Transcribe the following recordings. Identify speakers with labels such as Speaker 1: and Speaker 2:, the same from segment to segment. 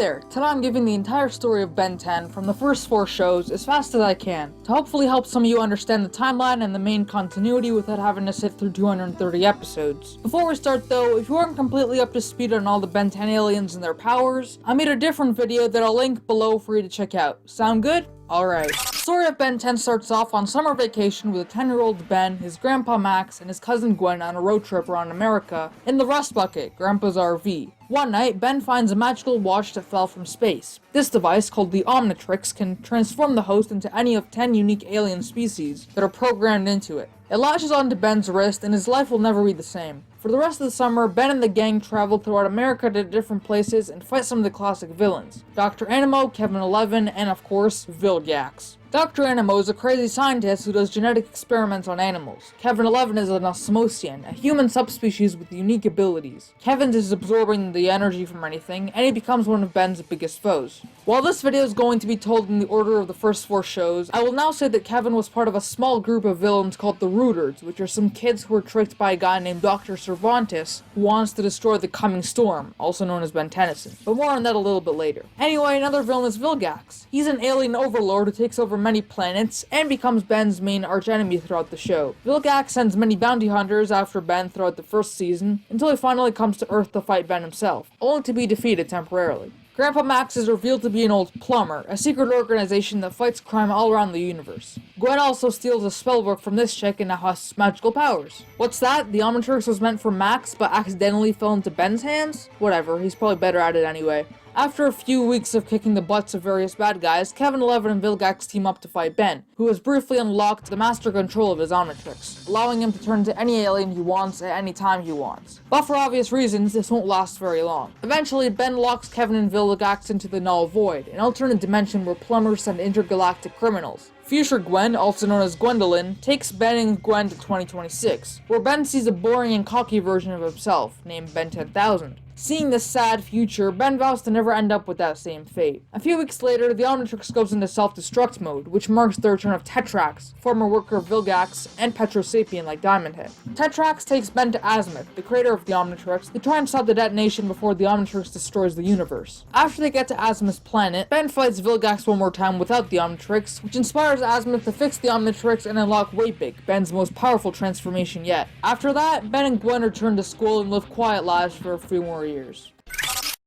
Speaker 1: there! Today I'm giving the entire story of Ben 10 from the first 4 shows as fast as I can, to hopefully help some of you understand the timeline and the main continuity without having to sit through 230 episodes. Before we start though, if you aren't completely up to speed on all the Ben 10 aliens and their powers, I made a different video that I'll link below for you to check out. Sound good? Alright. The story of Ben 10 starts off on summer vacation with a 10-year-old Ben, his grandpa Max, and his cousin Gwen on a road trip around America in the Rust Bucket, Grandpa's RV. One night, Ben finds a magical watch that fell from space. This device, called the Omnitrix, can transform the host into any of 10 unique alien species that are programmed into it. It latches onto Ben's wrist, and his life will never be the same. For the rest of the summer, Ben and the gang travel throughout America to different places and fight some of the classic villains. Dr. Animo, Kevin 11, and of course, Vilgax. Dr. Animo is a crazy scientist who does genetic experiments on animals. Kevin 11 is an osmosian, a human subspecies with unique abilities. Kevin is absorbing the energy from anything, and he becomes one of Ben's biggest foes. While this video is going to be told in the order of the first 4 shows, I will now say that Kevin was part of a small group of villains called the Rooters, which are some kids who were tricked by a guy named Dr. Cervantes, who wants to destroy the coming storm, also known as Ben Tennyson. But more on that a little bit later. Anyway, another villain is Vilgax. He's an alien overlord who takes over many planets and becomes Ben's main archenemy throughout the show. Vilgax sends many bounty hunters after Ben throughout the first season until he finally comes to Earth to fight Ben himself, only to be defeated temporarily. Grandpa Max is revealed to be an old plumber, a secret organization that fights crime all around the universe. Gwen also steals a spellbook from this chick and now has magical powers. What's that? The Omnitrix was meant for Max but accidentally fell into Ben's hands? Whatever, he's probably better at it anyway. After a few weeks of kicking the butts of various bad guys, Kevin 11 and Vilgax team up to fight Ben, who has briefly unlocked the master control of his Omnitrix, allowing him to turn into any alien he wants at any time he wants. But for obvious reasons, this won't last very long. Eventually, Ben locks Kevin and Vilgax into the Null Void, an alternate dimension where plumbers send intergalactic criminals. Future Gwen, also known as Gwendolyn, takes Ben and Gwen to 2026, where Ben sees a boring and cocky version of himself, named Ben 10,000. Seeing this sad future, Ben vows to never end up with that same fate. A few weeks later, the Omnitrix goes into self-destruct mode, which marks the return of Tetrax, former worker of Vilgax, and Petrosapien like Diamond Head. Tetrax takes Ben to Azimuth, the creator of the Omnitrix, to try and stop the detonation before the Omnitrix destroys the universe. After they get to Azimuth's planet, Ben fights Vilgax one more time without the Omnitrix, which inspires Azimuth to fix the Omnitrix and unlock Waypig, Ben's most powerful transformation yet. After that, Ben and Gwen return to school and live quiet lives for a few more years.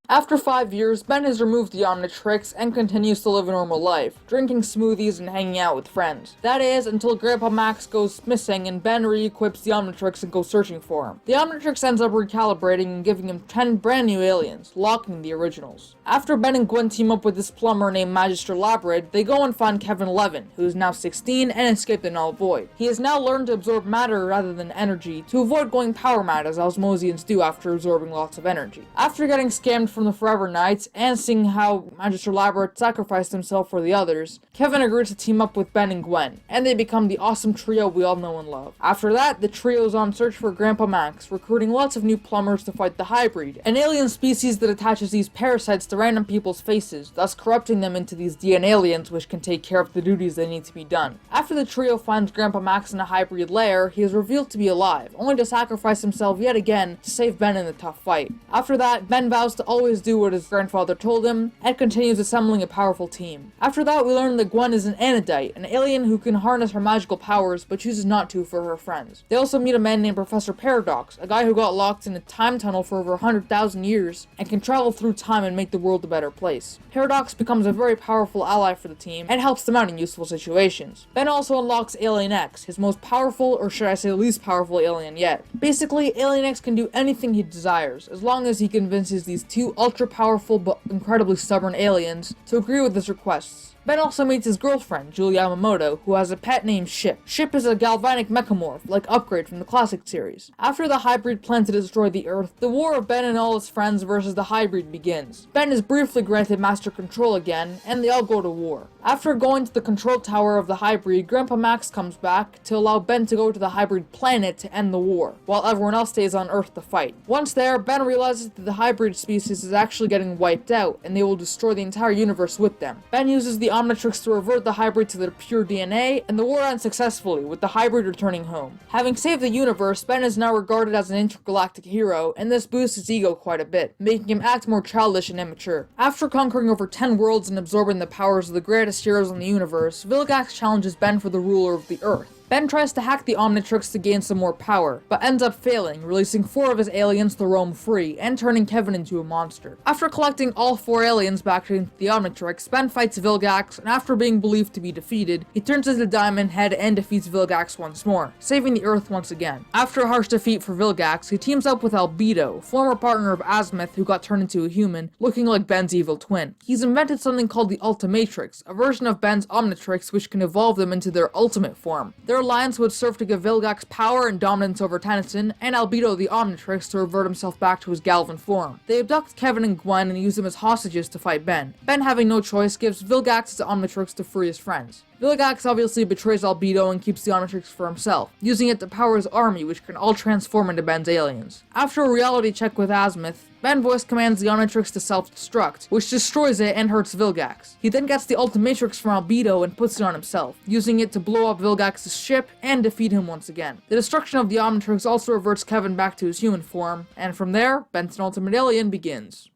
Speaker 1: After 5 years, Ben has removed the Omnitrix and continues to live a normal life, drinking smoothies and hanging out with friends. That is, until Grandpa Max goes missing and Ben re-equips the Omnitrix and goes searching for him. The Omnitrix ends up recalibrating and giving him 10 brand new aliens, locking the originals. After Ben and Gwen team up with this plumber named Magister Labrid, they go and find Kevin 11, who is now 16 and escape the Null Void. He has now learned to absorb matter rather than energy, to avoid going power mad as Osmosians do after absorbing lots of energy. After getting scammed from the Forever Knights, and seeing how Magister Labrid sacrificed himself for the others, Kevin agrees to team up with Ben and Gwen, and they become the awesome trio we all know and love. After that, the trio is on search for Grandpa Max, recruiting lots of new plumbers to fight the Hybrid, an alien species that attaches these parasites to random people's faces, thus corrupting them into these DNA aliens which can take care of the duties that need to be done. After the trio finds Grandpa Max in a Hybrid lair, he is revealed to be alive, only to sacrifice himself yet again to save Ben in the tough fight. After that, Ben vows to always do what his grandfather told him, and continues assembling a powerful team. After that, we learn that Gwen is an Anodite, an alien who can harness her magical powers, but chooses not to for her friends. They also meet a man named Professor Paradox, a guy who got locked in a time tunnel for over 100,000 years, and can travel through time and make the world a better place. Paradox becomes a very powerful ally for the team, and helps them out in useful situations. Ben also unlocks Alien X, his most powerful, or should I say least powerful alien yet. Basically, Alien X can do anything he desires, as long as he convinces these two ultra-powerful but incredibly stubborn aliens to agree with his requests. Ben also meets his girlfriend, Julie Yamamoto, who has a pet named Ship. Ship is a galvanic mechamorph, like Upgrade from the Classic series. After the Hybrid plan to destroy the Earth, the war of Ben and all his friends versus the Hybrid begins. Ben is briefly granted master control again, and they all go to war. After going to the control tower of the Hybrid, Grandpa Max comes back to allow Ben to go to the Hybrid planet to end the war, while everyone else stays on Earth to fight. Once there, Ben realizes that the Hybrid species is actually getting wiped out, and they will destroy the entire universe with them. Ben uses the Omnitrix to revert the hybrid to their pure DNA, and the war ends successfully, with the hybrid returning home. Having saved the universe, Ben is now regarded as an intergalactic hero, and this boosts his ego quite a bit, making him act more childish and immature. After conquering over 10 worlds and absorbing the powers of the greatest heroes in the universe, Vilgax challenges Ben for the ruler of the Earth. Ben tries to hack the Omnitrix to gain some more power, but ends up failing, releasing 4 of his aliens to roam free, and turning Kevin into a monster. After collecting all 4 aliens back into the Omnitrix, Ben fights Vilgax, and after being believed to be defeated, he turns into Diamond Head and defeats Vilgax once more, saving the Earth once again. After a harsh defeat for Vilgax, he teams up with Albedo, former partner of Azimuth who got turned into a human, looking like Ben's evil twin. He's invented something called the Ultimatrix, a version of Ben's Omnitrix which can evolve them into their ultimate form. Their alliance would serve to give Vilgax power and dominance over Tennyson, and Albedo the Omnitrix to revert himself back to his Galvan form. They abduct Kevin and Gwen and use them as hostages to fight Ben. Ben, having no choice, gives Vilgax his Omnitrix to free his friends. Vilgax obviously betrays Albedo and keeps the Omnitrix for himself, using it to power his army, which can all transform into Ben's aliens. After a reality check with Azimuth, Ben voice commands the Omnitrix to self-destruct, which destroys it and hurts Vilgax. He then gets the Ultimatrix from Albedo and puts it on himself, using it to blow up Vilgax's ship and defeat him once again. The destruction of the Omnitrix also reverts Kevin back to his human form, and from there, Ben's ultimate alien begins.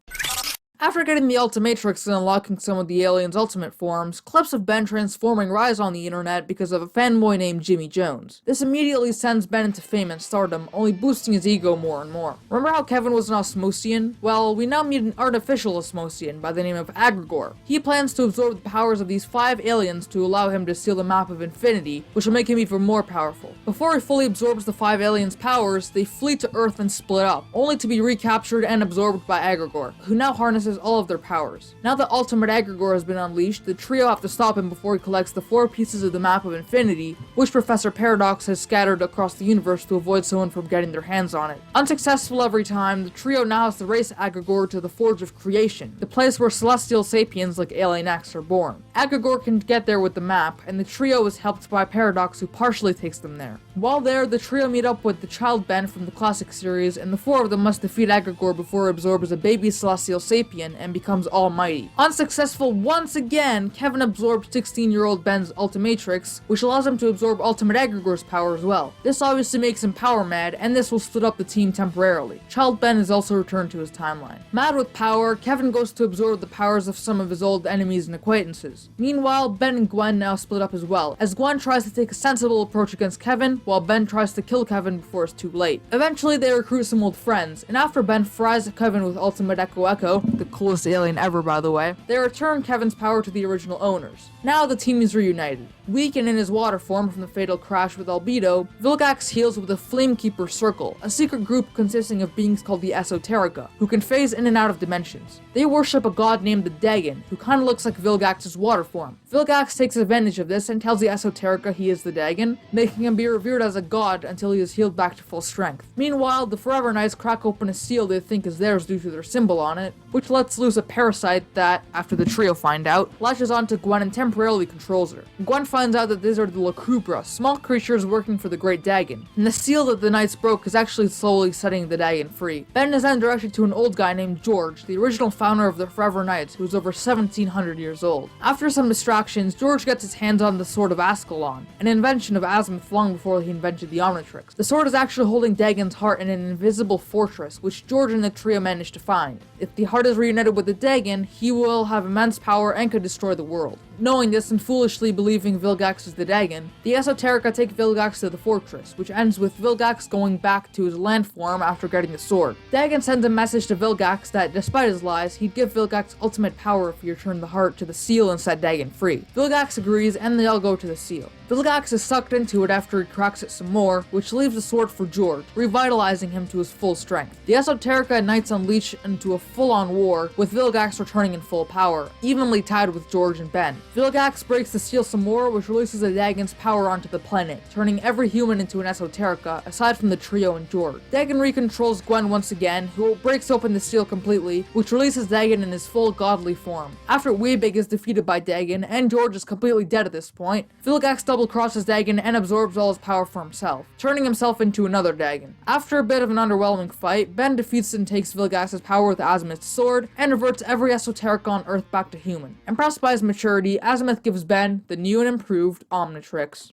Speaker 1: After getting the Ultimatrix and unlocking some of the aliens' ultimate forms, clips of Ben transforming rise on the internet because of a fanboy named Jimmy Jones. This immediately sends Ben into fame and stardom, only boosting his ego more and more. Remember how Kevin was an Osmosian? Well, we now meet an artificial Osmosian by the name of Agrigor. He plans to absorb the powers of these 5 aliens to allow him to steal the map of infinity, which will make him even more powerful. Before he fully absorbs the 5 aliens' powers, they flee to Earth and split up, only to be recaptured and absorbed by Agrigor, who now harnesses all of their powers. Now that Ultimate Agrigor has been unleashed, the trio have to stop him before he collects the 4 pieces of the map of infinity, which Professor Paradox has scattered across the universe to avoid someone from getting their hands on it. Unsuccessful every time, the trio now has to race Agrigor to the Forge of Creation, the place where celestial sapiens like Alien X are born. Agrigor can get there with the map, and the trio is helped by Paradox, who partially takes them there. While there, the trio meet up with the child Ben from the Classic series, and the 4 of them must defeat Agrigor before he absorbs a baby celestial sapien and becomes almighty. Unsuccessful once again, Kevin absorbs 16-year-old Ben's Ultimatrix, which allows him to absorb Ultimate Agrigor's power as well. This obviously makes him power mad, and this will split up the team temporarily. Child Ben is also returned to his timeline. Mad with power, Kevin goes to absorb the powers of some of his old enemies and acquaintances. Meanwhile, Ben and Gwen now split up as well, as Gwen tries to take a sensible approach against Kevin, while Ben tries to kill Kevin before it's too late. Eventually, they recruit some old friends, and after Ben fries Kevin with Ultimate Echo, the coolest alien ever by the way, they return Kevin's power to the original owners. Now the team is reunited. Weak and in his water form from the fatal crash with Albedo, Vilgax heals with the Flamekeeper Circle, a secret group consisting of beings called the Esoterica, who can phase in and out of dimensions. They worship a god named the Dagon, who kinda looks like Vilgax's water form. Vilgax takes advantage of this and tells the Esoterica he is the Dagon, making him be revered as a god until he is healed back to full strength. Meanwhile, the Forever Knights crack open a seal they think is theirs due to their symbol on it, which lets loose a parasite that, after the trio find out, latches onto Gwen and temporarily controls her. Gwen finds out that these are the Lacubra, small creatures working for the Great Dagon, and the seal that the Knights broke is actually slowly setting the Dagon free. Ben is then directed to an old guy named George, the original founder of the Forever Knights, who is over 1700 years old. After some distractions, George gets his hands on the Sword of Ascalon, an invention of Azimuth long before he invented the Omnitrix. The sword is actually holding Dagon's heart in an invisible fortress, which George and the trio managed to find. If the heart is reunited with the Dagon, he will have immense power and could destroy the world. Knowing this and foolishly believing Vilgax is the Dagon, the Esoterica take Vilgax to the fortress, which ends with Vilgax going back to his land form after getting the sword. Dagon sends a message to Vilgax that, despite his lies, he'd give Vilgax ultimate power if he returned the heart to the seal and set Dagon free. Vilgax agrees and they all go to the seal. Vilgax is sucked into it after he cracks it some more, which leaves the sword for George, revitalizing him to his full strength. The Esoterica and Knights unleash into a full-on war, with Vilgax returning in full power, evenly tied with George and Ben. Vilgax breaks the seal some more, which releases the Dagon's power onto the planet, turning every human into an Esoterica, aside from the trio and George. Dagon recontrols Gwen once again, who breaks open the seal completely, which releases Dagon in his full godly form. After Weebig is defeated by Dagon, and George is completely dead at this point, Vilgax double-crosses Dagon and absorbs all his power for himself, turning himself into another Dagon. After a bit of an underwhelming fight, Ben defeats and takes Vilgax's power with Azimuth's sword, and reverts every esoteric on Earth back to human. Impressed by his maturity, Azimuth gives Ben the new and improved Omnitrix.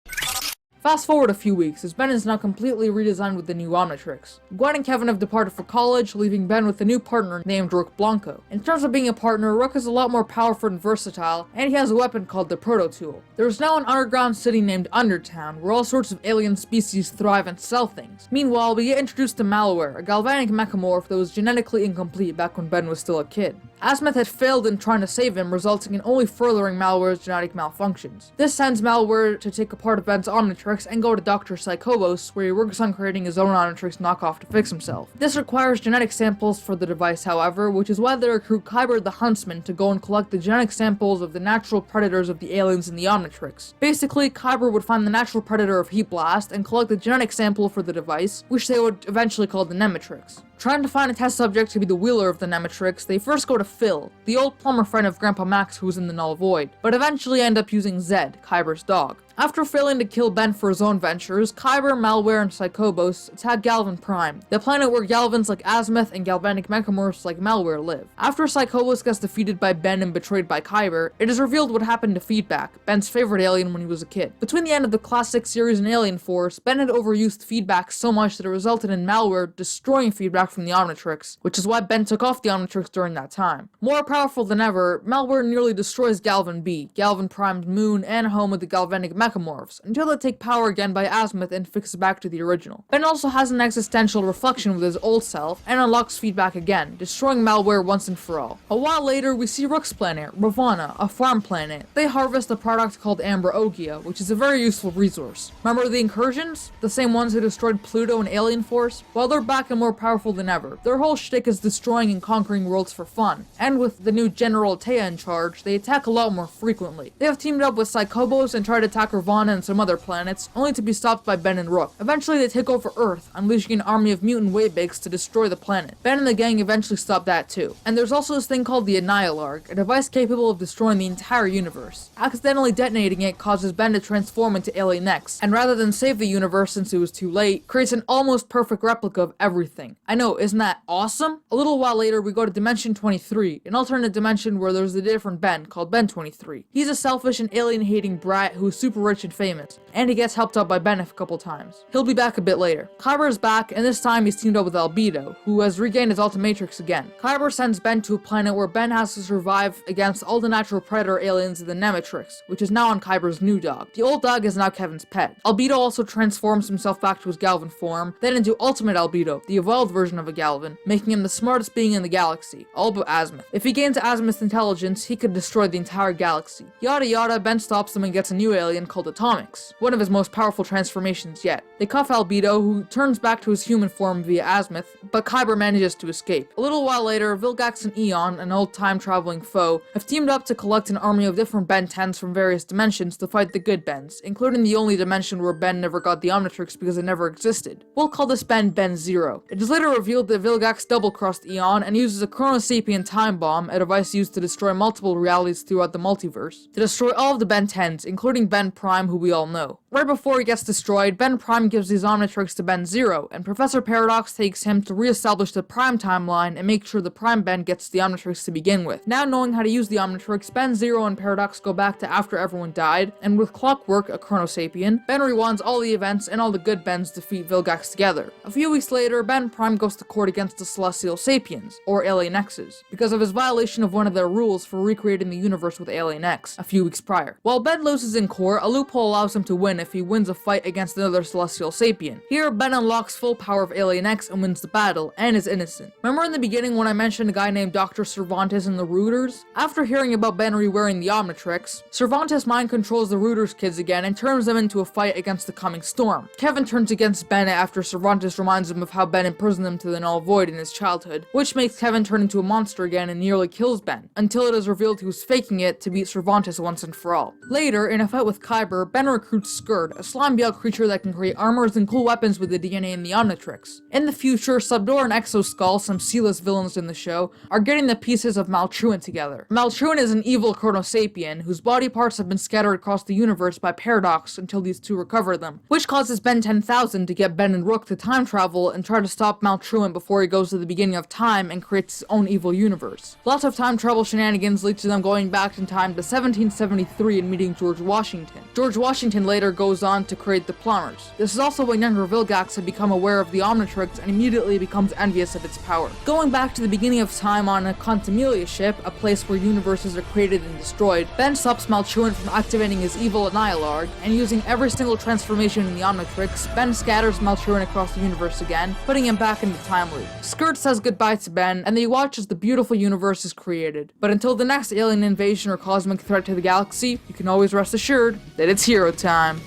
Speaker 1: Fast forward a few weeks, as Ben is now completely redesigned with the new Omnitrix. Gwen and Kevin have departed for college, leaving Ben with a new partner named Rook Blanco. In terms of being a partner, Rook is a lot more powerful and versatile, and he has a weapon called the Proto-Tool. There is now an underground city named Undertown, where all sorts of alien species thrive and sell things. Meanwhile, we get introduced to Malware, a galvanic mechamorph that was genetically incomplete back when Ben was still a kid. Azimuth had failed in trying to save him, resulting in only furthering Malware's genetic malfunctions. This sends Malware to take apart Ben's Omnitrix and go to Dr. Psychobos, where he works on creating his own Omnitrix knockoff to fix himself. This requires genetic samples for the device, however, which is why they recruit Kyber the Huntsman to go and collect the genetic samples of the natural predators of the aliens in the Omnitrix. Basically, Kyber would find the natural predator of Heat Blast and collect the genetic sample for the device, which they would eventually call the Nematrix. Trying to find a test subject to be the wielder of the Nematrix, they first go to Phil, the old plumber friend of Grandpa Max who was in the Null Void, but eventually end up using Zed, Kyber's dog. After failing to kill Ben for his own ventures, Kyber, Malware, and Psychobos attack Galvan Prime, the planet where Galvans like Azimuth and galvanic mechamorphs like Malware live. After Psychobos gets defeated by Ben and betrayed by Kyber, it is revealed what happened to Feedback, Ben's favorite alien when he was a kid. Between the end of the Classic series and Alien Force, Ben had overused Feedback so much that it resulted in Malware destroying Feedback from the Omnitrix, which is why Ben took off the Omnitrix during that time. More powerful than ever, Malware nearly destroys Galvan B, Galvan Prime's moon and home of the galvanic mechamorphs, until they take power again by Azimuth and fix it back to the original. Ben also has an existential reflection with his old self and unlocks Feedback again, destroying Malware once and for all. A while later, we see Rook's planet, Ravana, a farm planet. They harvest a product called Ambrosia, which is a very useful resource. Remember the incursions? The same ones who destroyed Pluto and Alien Force? Well, they're back and more powerful than ever. Their whole shtick is destroying and conquering worlds for fun, and with the new General Taya in charge, they attack a lot more frequently. They have teamed up with Psychobos and tried to attack Ravana and some other planets, only to be stopped by Ben and Rook. Eventually they take over Earth, unleashing an army of mutant Waybigs to destroy the planet. Ben and the gang eventually stop that too. And there's also this thing called the Niall, a device capable of destroying the entire universe. Accidentally detonating it causes Ben to transform into Alien X, and rather than save the universe since it was too late, creates an almost perfect replica of everything. I know, isn't that awesome? A little while later we go to Dimension 23, an alternate dimension where there's a different Ben called Ben 23. He's a selfish and alien-hating brat who's super rich and famous, and he gets helped out by Ben a couple times. He'll be back a bit later. Kyber is back, and this time he's teamed up with Albedo, who has regained his Ultimatrix again. Kyber sends Ben to a planet where Ben has to survive against all the natural predator aliens of the Nematrix, which is now on Kyber's new dog. The old dog is now Kevin's pet. Albedo also transforms himself back to his Galvan form, then into Ultimate Albedo, the evolved version of a Galvan, making him the smartest being in the galaxy, all but Azimuth. If he gains Azimuth's intelligence, he could destroy the entire galaxy. Yada yada, Ben stops them and gets a new alien called Atomics, one of his most powerful transformations yet. They cuff Albedo, who turns back to his human form via Azimuth, but Kyber manages to escape. A little while later, Vilgax and Eon, an old time-traveling foe, have teamed up to collect an army of different Ben 10s from various dimensions to fight the good Bens, including the only dimension where Ben never got the Omnitrix because it never existed. We'll call this Ben Ben 0. It is later revealed that Vilgax double-crossed Eon and uses a Chronosapien time bomb, a device used to destroy multiple realities throughout the multiverse, to destroy all of the Ben 10s, including Ben Prime, who we all know. Right before he gets destroyed, Ben Prime gives his Omnitrix to Ben 0, and Professor Paradox takes him to re-establish the Prime timeline and make sure the Prime Ben gets the Omnitrix to begin with. Now knowing how to use the Omnitrix, Ben 0 and Paradox go back to after everyone died, and with Clockwork, a Chronosapien, Ben rewinds all the events and all the good Bens defeat Vilgax together. A few weeks later, Ben Prime goes to court against the Celestial Sapiens, or Alien X's, because of his violation of one of their rules for recreating the universe with Alien X, a few weeks prior. While Ben loses in court, a loophole allows him to win if he wins a fight against another Celestial Sapien. Here, Ben unlocks full power of Alien X and wins the battle, and is innocent. Remember in the beginning when I mentioned a guy named Dr. Cervantes and the Rooters? After hearing about Ben re-wearing the Omnitrix, Cervantes mind controls the Rooters kids again and turns them into a fight against the coming storm. Kevin turns against Ben after Cervantes reminds him of how Ben imprisoned him to the Null Void in his childhood, which makes Kevin turn into a monster again and nearly kills Ben, until it is revealed he was faking it to beat Cervantes once and for all. Later, in a fight with Kyber, Ben recruits Skirt, a slime-beyond creature that can create armors and cool weapons with the DNA in the Omnitrix. In the future, Subdor and Exoskull, some C-list villains in the show, are getting the pieces of Maltruant together. Maltruant is an evil chronosapien whose body parts have been scattered across the universe by Paradox until these two recover them, which causes Ben 10,000 to get Ben and Rook to time travel and try to stop Maltruant before he goes to the beginning of time and creates his own evil universe. Lots of time travel shenanigans lead to them going back in time to 1773 and meeting George Washington. George Washington later goes on to create the Plumbers. This is also when younger Vilgax had become aware of the Omnitrix and immediately becomes envious of its power. Going back to the beginning of time on a Contamelia ship, a place where universes are created and destroyed, Ben stops Maltruant from activating his evil Niall, and using every single transformation in the Omnitrix, Ben scatters Maltruant across the universe again, putting him back in the time loop. Skirt says goodbye to Ben, and they watch as the beautiful universe is created. But until the next alien invasion or cosmic threat to the galaxy, you can always rest assured that it's hero time.